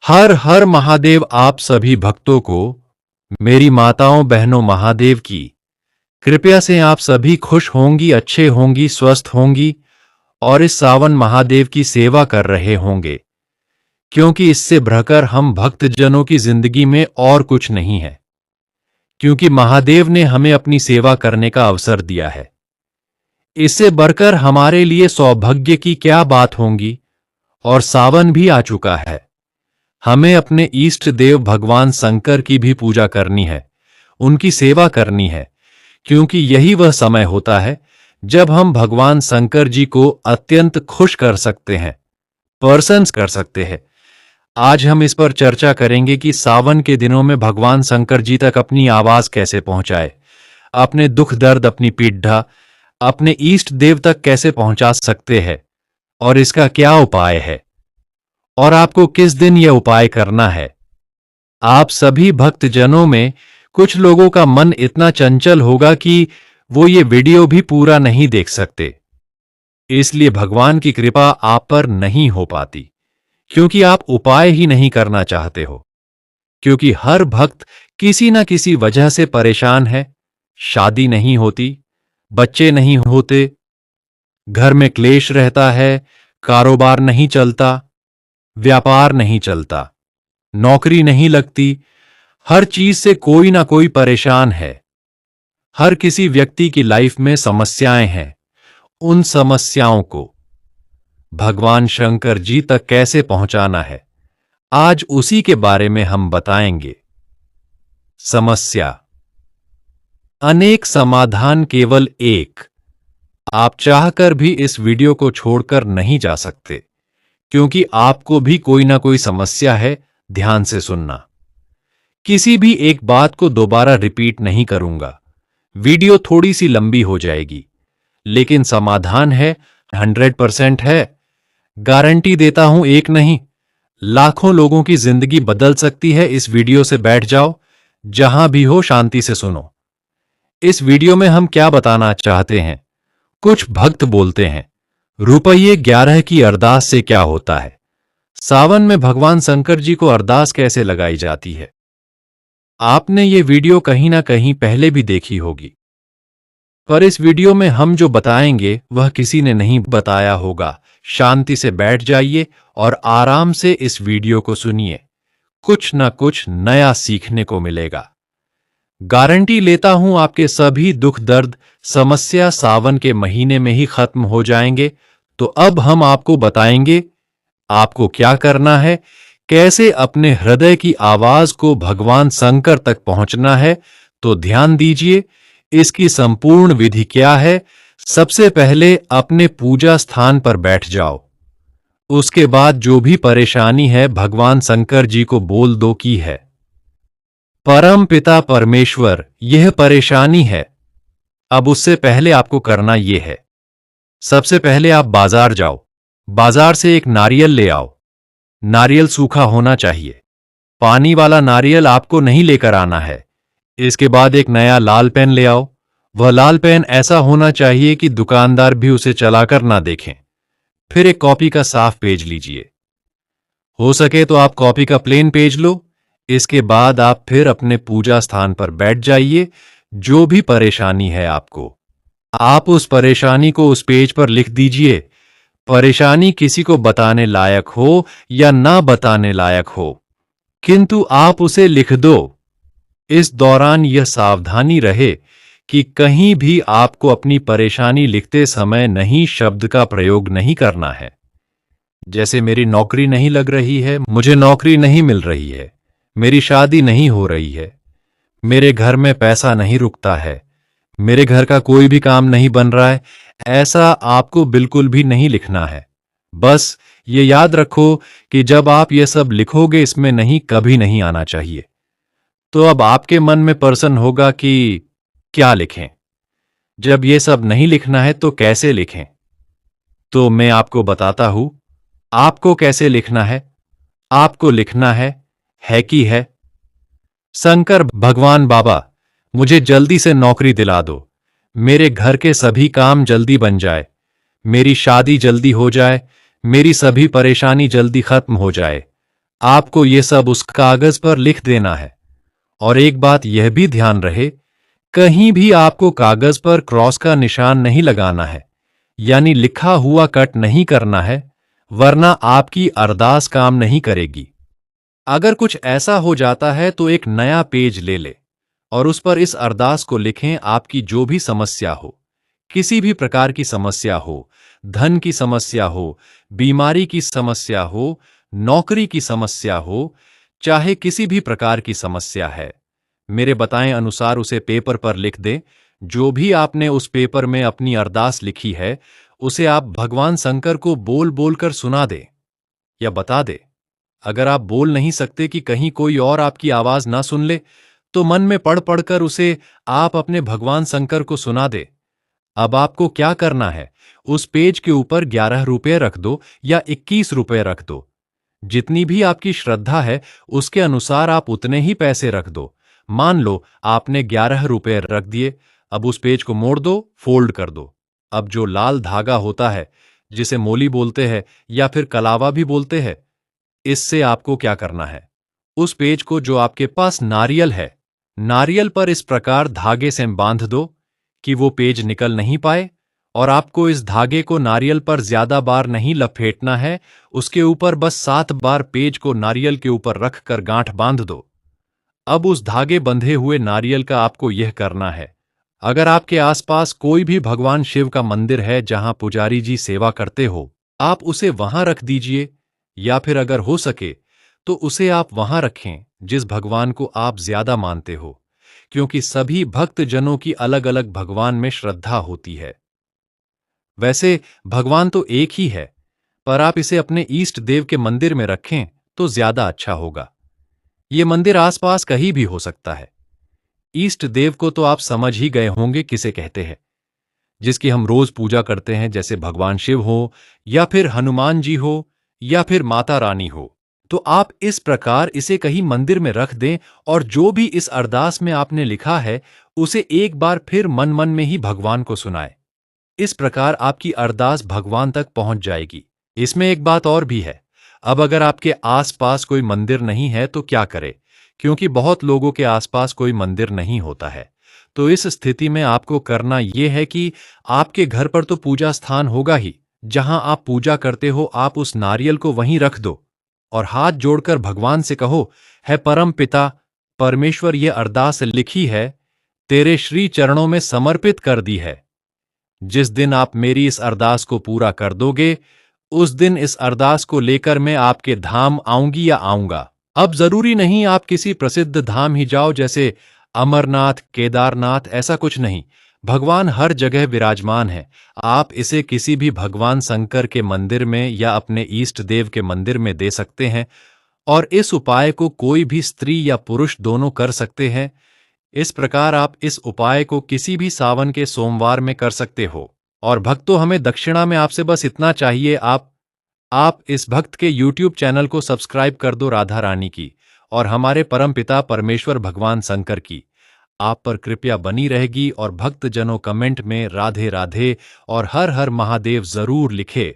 हर हर महादेव। आप सभी भक्तों को मेरी माताओं बहनों महादेव की कृपया से आप सभी खुश होंगी, अच्छे होंगी, स्वस्थ होंगी और इस सावन महादेव की सेवा कर रहे होंगे, क्योंकि इससे बढ़कर हम भक्तजनों की जिंदगी में और कुछ नहीं है। क्योंकि महादेव ने हमें अपनी सेवा करने का अवसर दिया है, इससे बढ़कर हमारे लिए सौभाग्य की क्या बात होगी। और सावन भी आ चुका है, हमें अपने इष्ट देव भगवान शंकर की भी पूजा करनी है, उनकी सेवा करनी है, क्योंकि यही वह समय होता है जब हम भगवान शंकर जी को अत्यंत खुश कर सकते हैं, प्रसन्न कर सकते हैं। आज हम इस पर चर्चा करेंगे कि सावन के दिनों में भगवान शंकर जी तक अपनी आवाज कैसे पहुंचाए, अपने दुख दर्द, अपनी पीड़ा अपने इष्ट देव तक कैसे पहुंचा सकते हैं और इसका क्या उपाय है और आपको किस दिन यह उपाय करना है। आप सभी भक्तजनों में कुछ लोगों का मन इतना चंचल होगा कि वो ये वीडियो भी पूरा नहीं देख सकते, इसलिए भगवान की कृपा आप पर नहीं हो पाती, क्योंकि आप उपाय ही नहीं करना चाहते हो। क्योंकि हर भक्त किसी न किसी वजह से परेशान है। शादी नहीं होती, बच्चे नहीं होते, घर में क्लेश रहता है, कारोबार नहीं चलता, व्यापार नहीं चलता, नौकरी नहीं लगती, हर चीज से कोई ना कोई परेशान है। हर किसी व्यक्ति की लाइफ में समस्याएं हैं। उन समस्याओं को भगवान शंकर जी तक कैसे पहुंचाना है, आज उसी के बारे में हम बताएंगे। समस्या अनेक, समाधान केवल एक। आप चाहकर भी इस वीडियो को छोड़कर नहीं जा सकते, क्योंकि आपको भी कोई ना कोई समस्या है। ध्यान से सुनना, किसी भी एक बात को दोबारा रिपीट नहीं करूंगा, वीडियो थोड़ी सी लंबी हो जाएगी, लेकिन समाधान है, 100% है। गारंटी देता हूं, एक नहीं लाखों लोगों की जिंदगी बदल सकती है। इस वीडियो से बैठ जाओ, जहां भी हो शांति से सुनो। इस वीडियो में हम क्या बताना चाहते हैं। कुछ भक्त बोलते हैं रुपये 11 की अरदास से क्या होता है, सावन में भगवान शंकर जी को अरदास कैसे लगाई जाती है। आपने ये वीडियो कहीं ना कहीं पहले भी देखी होगी, पर इस वीडियो में हम जो बताएंगे वह किसी ने नहीं बताया होगा। शांति से बैठ जाइए और आराम से इस वीडियो को सुनिए, कुछ ना कुछ नया सीखने को मिलेगा। गारंटी लेता हूं, आपके सभी दुख दर्द समस्या सावन के महीने में ही खत्म हो जाएंगे। तो अब हम आपको बताएंगे आपको क्या करना है, कैसे अपने हृदय की आवाज को भगवान शंकर तक पहुंचना है। तो ध्यान दीजिए, इसकी संपूर्ण विधि क्या है। सबसे पहले अपने पूजा स्थान पर बैठ जाओ। उसके बाद जो भी परेशानी है भगवान शंकर जी को बोल दो कि है परम पिता परमेश्वर, यह परेशानी है। अब उससे पहले आपको करना यह है, सबसे पहले आप बाजार जाओ, बाजार से एक नारियल ले आओ। नारियल सूखा होना चाहिए, पानी वाला नारियल आपको नहीं लेकर आना है। इसके बाद एक नया लाल पेन ले आओ। वह लाल पेन ऐसा होना चाहिए कि दुकानदार भी उसे चलाकर ना देखें। फिर एक कॉपी का साफ पेज लीजिए, हो सके तो आप कॉपी का प्लेन पेज लो। इसके बाद आप फिर अपने पूजा स्थान पर बैठ जाइए। जो भी परेशानी है आपको, आप उस परेशानी को उस पेज पर लिख दीजिए। परेशानी किसी को बताने लायक हो या ना बताने लायक हो, किंतु आप उसे लिख दो। इस दौरान यह सावधानी रहे कि कहीं भी आपको अपनी परेशानी लिखते समय नहीं शब्द का प्रयोग नहीं करना है। जैसे मेरी नौकरी नहीं लग रही है, मुझे नौकरी नहीं मिल रही है, मेरी शादी नहीं हो रही है, मेरे घर में पैसा नहीं रुकता है, मेरे घर का कोई भी काम नहीं बन रहा है, ऐसा आपको बिल्कुल भी नहीं लिखना है। बस ये याद रखो कि जब आप ये सब लिखोगे, इसमें नहीं कभी नहीं आना चाहिए। तो अब आपके मन में प्रश्न होगा कि क्या लिखें, जब ये सब नहीं लिखना है तो कैसे लिखें। तो मैं आपको बताता हूं आपको कैसे लिखना है। आपको लिखना है कि है शंकर भगवान बाबा, मुझे जल्दी से नौकरी दिला दो, मेरे घर के सभी काम जल्दी बन जाए, मेरी शादी जल्दी हो जाए, मेरी सभी परेशानी जल्दी खत्म हो जाए, आपको ये सब उस कागज पर लिख देना है। और एक बात यह भी ध्यान रहे, कहीं भी आपको कागज पर क्रॉस का निशान नहीं लगाना है, यानी लिखा हुआ कट नहीं करना है, वरना आपकी अरदास काम नहीं करेगी। अगर कुछ ऐसा हो जाता है तो एक नया पेज ले ले और उस पर इस अरदास को लिखें। आपकी जो भी समस्या हो, किसी भी प्रकार की समस्या हो, धन की समस्या हो, बीमारी की समस्या हो, नौकरी की समस्या हो, चाहे किसी भी प्रकार की समस्या है, मेरे बताएं अनुसार उसे पेपर पर लिख दें। जो भी आपने उस पेपर में अपनी अरदास लिखी है, उसे आप भगवान शंकर को बोल बोल कर सुना दें या बता दें। अगर आप बोल नहीं सकते कि कहीं कोई और आपकी आवाज ना सुन ले, तो मन में पढ़ पढ़कर उसे आप अपने भगवान शंकर को सुना दे। अब आपको क्या करना है, उस पेज के ऊपर 11 रुपए रख दो या 21 रुपए रख दो। जितनी भी आपकी श्रद्धा है उसके अनुसार आप उतने ही पैसे रख दो। मान लो आपने 11 रुपए रख दिए। अब उस पेज को मोड़ दो, फोल्ड कर दो। अब जो लाल धागा होता है, जिसे मोली बोलते हैं या फिर कलावा भी बोलते हैं, इससे आपको क्या करना है, उस पेज को जो आपके पास नारियल है, नारियल पर इस प्रकार धागे से बांध दो कि वो पेज निकल नहीं पाए। और आपको इस धागे को नारियल पर ज्यादा बार नहीं लपेटना है, उसके ऊपर बस 7 बार पेज को नारियल के ऊपर रख कर गांठ बांध दो। अब उस धागे बंधे हुए नारियल का आपको यह करना है, अगर आपके आसपास कोई भी भगवान शिव का मंदिर है जहां पुजारी जी सेवा करते हो, आप उसे वहां रख दीजिए। या फिर अगर हो सके तो उसे आप वहां रखें जिस भगवान को आप ज्यादा मानते हो, क्योंकि सभी भक्त जनों की अलग अलग भगवान में श्रद्धा होती है। वैसे भगवान तो एक ही है, पर आप इसे अपने इष्ट देव के मंदिर में रखें तो ज्यादा अच्छा होगा। ये मंदिर आसपास कहीं भी हो सकता है। इष्ट देव को तो आप समझ ही गए होंगे किसे कहते हैं, जिसकी हम रोज पूजा करते हैं, जैसे भगवान शिव हो या फिर हनुमान जी हो या फिर माता रानी हो। तो आप इस प्रकार इसे कहीं मंदिर में रख दें और जो भी इस अरदास में आपने लिखा है उसे एक बार फिर मन मन में ही भगवान को सुनाए। इस प्रकार आपकी अरदास भगवान तक पहुंच जाएगी। इसमें एक बात और भी है, अब अगर आपके आसपास कोई मंदिर नहीं है तो क्या करें, क्योंकि बहुत लोगों के आसपास कोई मंदिर नहीं होता है। तो इस स्थिति में आपको करना यह है कि आपके घर पर तो पूजा स्थान होगा ही, जहां आप पूजा करते हो आप उस नारियल को वहीं रख दो और हाथ जोड़कर भगवान से कहो, है परम पिता परमेश्वर, ये अरदास लिखी है, तेरे श्री चरणों में समर्पित कर दी है। जिस दिन आप मेरी इस अरदास को पूरा कर दोगे, उस दिन इस अरदास को लेकर मैं आपके धाम आऊंगी या आऊंगा। अब जरूरी नहीं आप किसी प्रसिद्ध धाम ही जाओ, जैसे अमरनाथ, केदारनाथ, ऐसा कुछ नहीं। भगवान हर जगह विराजमान है। आप इसे किसी भी भगवान शंकर के मंदिर में या अपने इष्ट देव के मंदिर में दे सकते हैं। और इस उपाय को कोई भी स्त्री या पुरुष दोनों कर सकते हैं। इस प्रकार आप इस उपाय को किसी भी सावन के सोमवार में कर सकते हो। और भक्तों, हमें दक्षिणा में आपसे बस इतना चाहिए, आप इस भक्त के YouTube चैनल को सब्सक्राइब कर दो राधा रानी की और हमारे परमपिता परमेश्वर भगवान शंकर की आप पर कृपया बनी रहेगी। और भक्तजनों कमेंट में राधे राधे और हर हर महादेव जरूर लिखे।